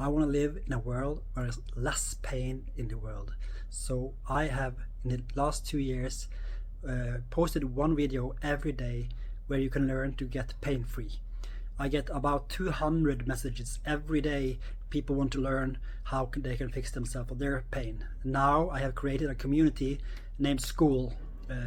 I want to live in a world where there's less pain in the world. So I have, in the last 2 years, posted one video every day where you can learn to get pain-free. I get about 200 messages every day. People want to learn how they can fix themselves of their pain. Now I have created a community named Skool,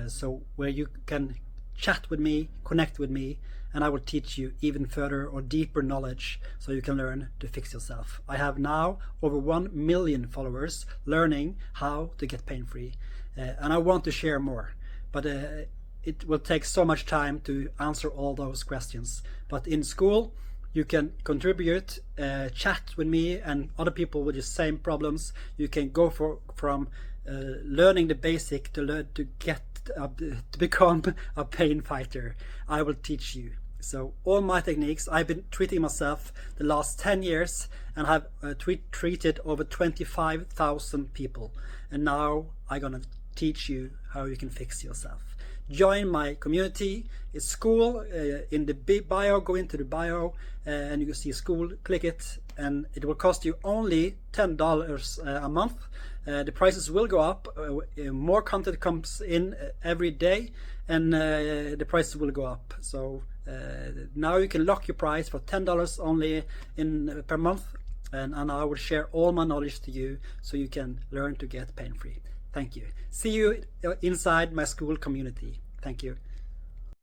so where you can chat with me, connect with me, and I will teach you even further or deeper knowledge so you can learn to fix yourself. I have now over 1 million followers learning how to get pain-free, and I want to share more, but it will take so much time to answer all those questions. But in Skool, you can contribute, chat with me and other people with the same problems. You can go from learning the basic to become a pain fighter. I will teach you. So all my techniques, I've been treating myself the last 10 years and have treated over 25,000 people. And now I'm gonna teach you how you can fix yourself. Join my community. It's Skool. In the bio, go into the bio and you can see Skool, click it, and it will cost you only $10 a month. The prices will go up. More content comes in every day, and the prices will go up. So now you can lock your price for $10 only per month, and I will share all my knowledge to you so you can learn to get pain-free. Thank you. See you inside my Skool community. Thank you.